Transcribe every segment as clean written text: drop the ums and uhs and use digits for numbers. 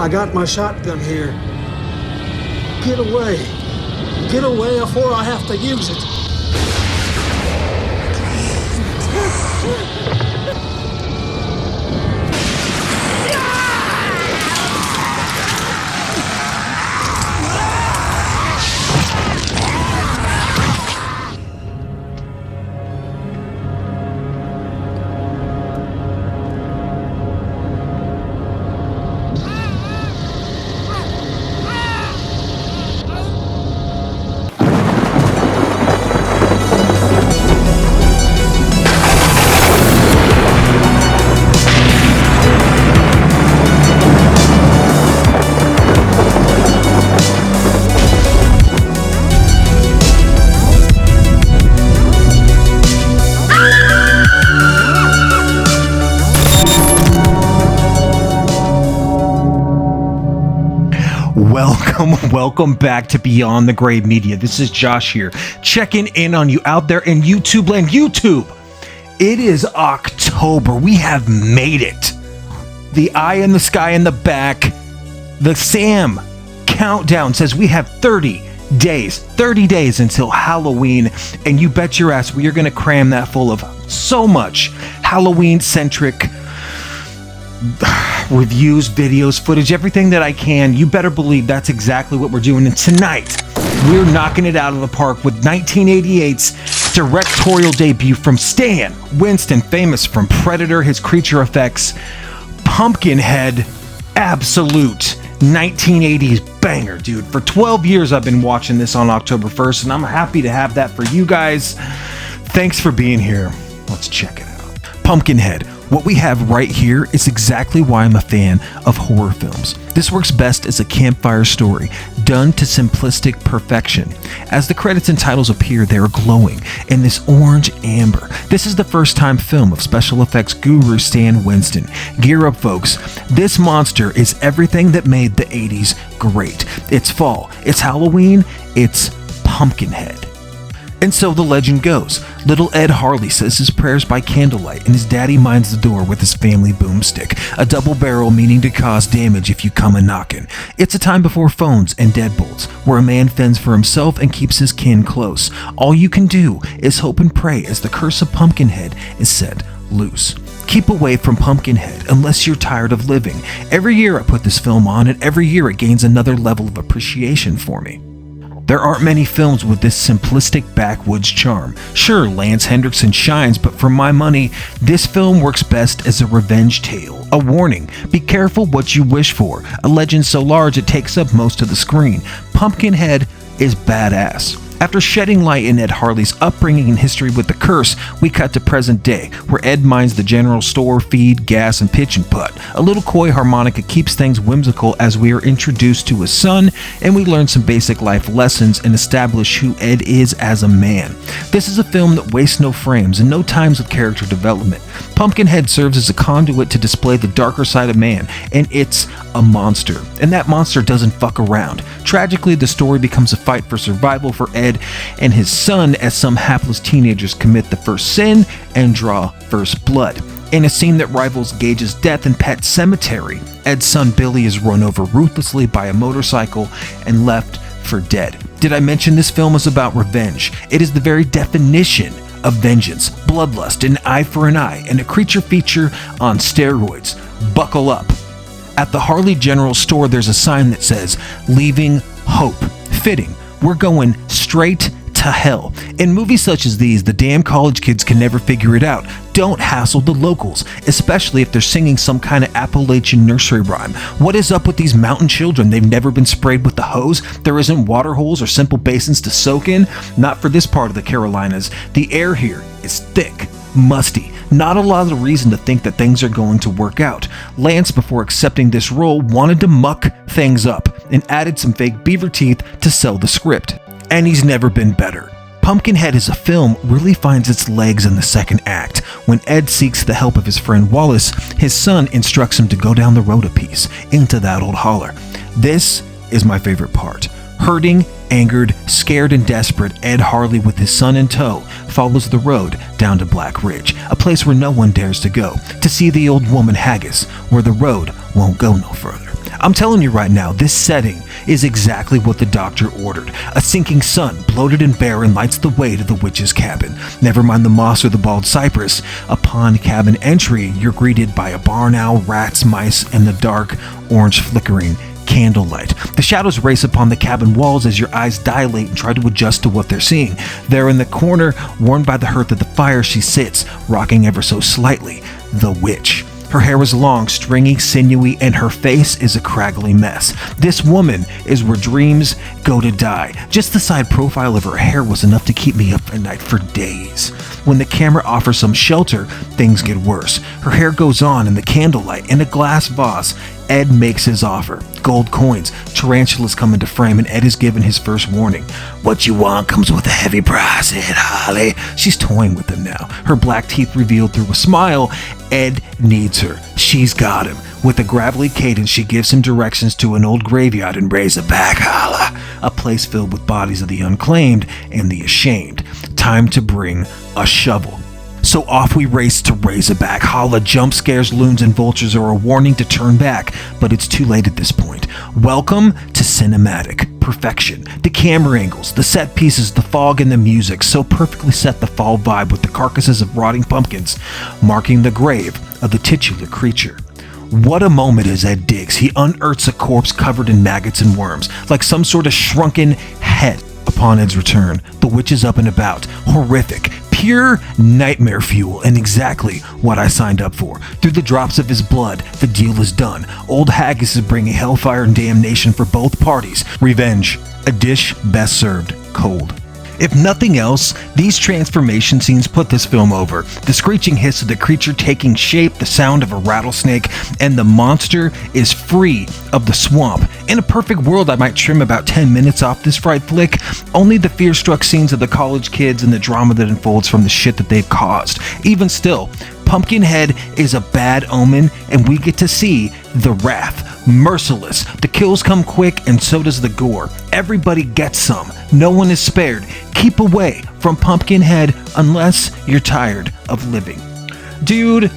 I got my shotgun here. Get away. Get away before I have to use it. Welcome back to Beyond the Grave Media. This is Josh here, checking in on you out there in YouTube land. YouTube, it is October. We have made it. The eye in the sky in the back, the Sam countdown says we have 30 days until Halloween, and you bet your ass we are going to cram that full of so much Halloween-centric reviews, videos, footage, everything that I can. You better believe that's exactly what we're doing. And tonight, we're knocking it out of the park with 1988's directorial debut from Stan Winston, famous from Predator, his creature effects, Pumpkinhead, absolute 1980s banger, dude. For 12 years, I've been watching this on October 1st, and I'm happy to have that for you guys. Thanks for being here. Let's check it out. Pumpkinhead. What we have right here is exactly why I'm a fan of horror films. This works best as a campfire story, done to simplistic perfection. As the credits and titles appear, they are glowing in this orange amber. This is the first time film of special effects guru Stan Winston. Gear up, folks. This monster is everything that made the 80s great. It's fall, it's Halloween, it's Pumpkinhead. And so the legend goes. Little Ed Harley says his prayers by candlelight, and his daddy minds the door with his family boomstick, a double barrel meaning to cause damage if you come a-knockin'. It's a time before phones and deadbolts, where a man fends for himself and keeps his kin close. All you can do is hope and pray as the curse of Pumpkinhead is set loose. Keep away from Pumpkinhead unless you're tired of living. Every year I put this film on, and every year it gains another level of appreciation for me. There aren't many films with this simplistic backwoods charm. Sure, Lance Henriksen shines, but for my money, this film works best as a revenge tale. A warning, be careful what you wish for. A legend so large it takes up most of the screen. Pumpkinhead is badass. After shedding light in Ed Harley's upbringing and history with the curse, we cut to present day, where Ed mines the general store, feed, gas, and pitch and putt. A little coy harmonica keeps things whimsical as we are introduced to his son, and we learn some basic life lessons and establish who Ed is as a man. This is a film that wastes no frames and no times of character development. Pumpkinhead serves as a conduit to display the darker side of man, and it's a monster. And that monster doesn't fuck around. Tragically, the story becomes a fight for survival for Ed and his son as some hapless teenagers commit the first sin and draw first blood. In a scene that rivals Gage's death in Pet Sematary, Ed's son Billy is run over ruthlessly by a motorcycle and left for dead. Did I mention this film is about revenge? It is the very definition of vengeance, bloodlust, an eye for an eye, and a creature feature on steroids. Buckle up. At the Harley General Store, there's a sign that says, "Leaving Hope." Fitting. We're going straight to hell. In movies such as these, the damn college kids can never figure it out. Don't hassle the locals, especially if they're singing some kind of Appalachian nursery rhyme. What is up with these mountain children? They've never been sprayed with the hose? There isn't water holes or simple basins to soak in? Not for this part of the Carolinas. The air here is thick, musty. Not a lot of reason to think that things are going to work out. Lance, before accepting this role, wanted to muck things up and added some fake beaver teeth to sell the script. And he's never been better. Pumpkinhead as a film really finds its legs in the second act. When Ed seeks the help of his friend Wallace, his son instructs him to go down the road a piece, into that old holler. This is my favorite part. Hurting, angered, scared, and desperate, Ed Harley with his son in tow follows the road down to Black Ridge, a place where no one dares to go, to see the old woman Haggis, where the road won't go no further. I'm telling you right now, this setting is exactly what the doctor ordered. A sinking sun, bloated and barren, lights the way to the witch's cabin. Never mind the moss or the bald cypress. Upon cabin entry, you're greeted by a barn owl, rats, mice, and the dark, orange flickering candlelight. The shadows race upon the cabin walls as your eyes dilate and try to adjust to what they're seeing. There in the corner, warmed by the hearth of the fire, she sits, rocking ever so slightly. The witch. Her hair is long, stringy, sinewy, and her face is a craggly mess. This woman is where dreams go to die. Just the side profile of her hair was enough to keep me up at night for days. When the camera offers some shelter, things get worse. Her hair goes on in the candlelight. In a glass vase, Ed makes his offer. Gold coins, tarantulas come into frame, and Ed is given his first warning. What you want comes with a heavy price, Ed Holly. She's toying with him now, her black teeth revealed through a smile. Ed needs her. She's got him. With a gravelly cadence, she gives him directions to an old graveyard in Razorback Holla, a place filled with bodies of the unclaimed and the ashamed. Time to bring a shovel. So off we race to Razorback Holla. Jump scares, loons, and vultures are a warning to turn back, but it's too late at this point. Welcome to cinematic perfection. The camera angles, the set pieces, the fog, and the music so perfectly set the fall vibe with the carcasses of rotting pumpkins marking the grave of the titular creature. What a moment as Ed digs. He unearths a corpse covered in maggots and worms, like some sort of shrunken head. Upon Ed's return, the witch is up and about. Horrific. Pure nightmare fuel, and exactly what I signed up for. Through the drops of his blood, the deal is done. Old Haggis is bringing hellfire and damnation for both parties. Revenge, a dish best served cold. If nothing else, these transformation scenes put this film over. The screeching hiss of the creature taking shape, the sound of a rattlesnake, and the monster is free of the swamp. In a perfect world, I might trim about 10 minutes off this fright flick. Only the fear-struck scenes of the college kids and the drama that unfolds from the shit that they've caused. Even still, Pumpkinhead is a bad omen, and we get to see the wrath. Merciless. The kills come quick, and so does the gore. Everybody gets some. No one is spared. Keep away from Pumpkinhead unless you're tired of living. Dude,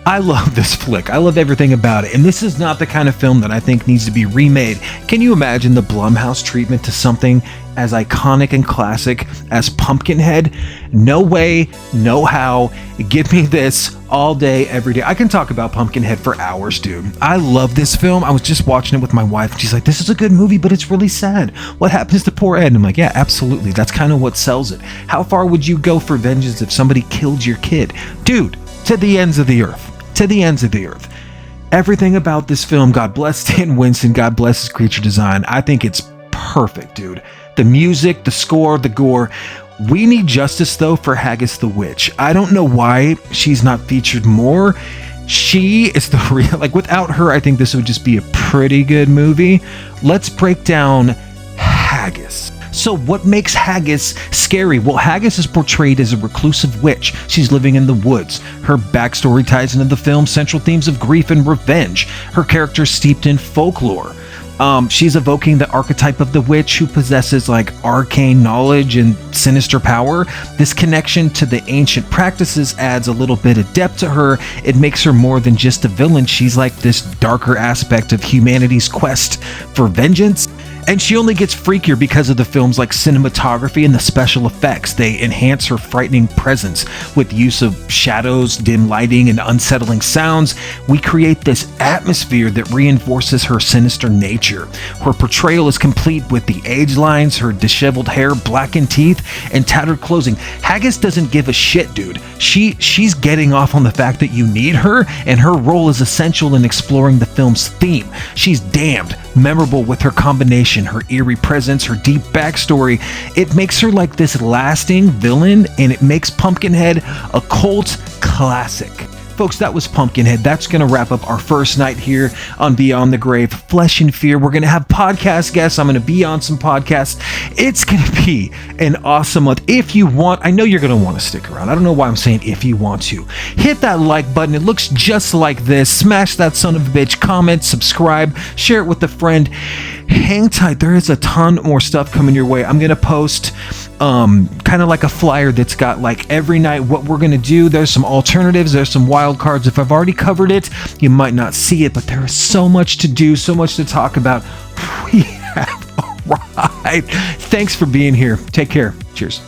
I love this flick. I love everything about it. And this is not the kind of film that I think needs to be remade. Can you imagine the Blumhouse treatment to something as iconic and classic as Pumpkinhead? No way, no how. Give me this all day, every day. I can talk about Pumpkinhead for hours, dude. I love this film. I was just watching it with my wife, and she's like, this is a good movie, but it's really sad. What happens to poor Ed? And I'm like, yeah, absolutely. That's kind of what sells it. How far would you go for vengeance if somebody killed your kid? Dude, to the ends of the earth. To the ends of the earth. Everything about this film, God bless Stan Winston, God bless his creature design. I think it's perfect, dude. The music, the score, the gore. We need justice, though, for Haggis the Witch. I don't know why she's not featured more. She is the real... Like, without her, I think this would just be a pretty good movie. Let's break down Haggis. So what makes Haggis scary? Well, Haggis is portrayed as a reclusive witch. She's living in the woods. Her backstory ties into the film's central themes of grief and revenge. Her character's steeped in folklore. She's evoking the archetype of the witch who possesses like arcane knowledge and sinister power. This connection to the ancient practices adds a little bit of depth to her. It makes her more than just a villain. She's like this darker aspect of humanity's quest for vengeance. And she only gets freakier because of the film's like cinematography and the special effects. They enhance her frightening presence with use of shadows, dim lighting, and unsettling sounds. We create this atmosphere that reinforces her sinister nature. Her portrayal is complete with the age lines, her disheveled hair, blackened teeth, and tattered clothing. Haggis doesn't give a shit, dude. She's getting off on the fact that you need her, and her role is essential in exploring the film's theme. She's damned memorable with her combination, her eerie presence, her deep backstory. It makes her like this lasting villain, and it makes Pumpkinhead a cult classic. Folks, that was Pumpkinhead. That's going to wrap up our first night here on Beyond the Grave, Flesh and Fear. We're going to have podcast guests. I'm going to be on some podcasts. It's going to be an awesome month. If you want, I know you're going to want to stick around. I don't know why I'm saying if you want to. Hit that like button. It looks just like this. Smash that son of a bitch. Comment, subscribe, share it with a friend. hang tight. There is a ton more stuff coming your way. I'm going to post kind of like a flyer that's got like every night what we're going to do. There's some alternatives. There's some wild cards. If I've already covered it, you might not see it, but there is so much to do, so much to talk about. We have a ride. Thanks for being here. Take care. Cheers.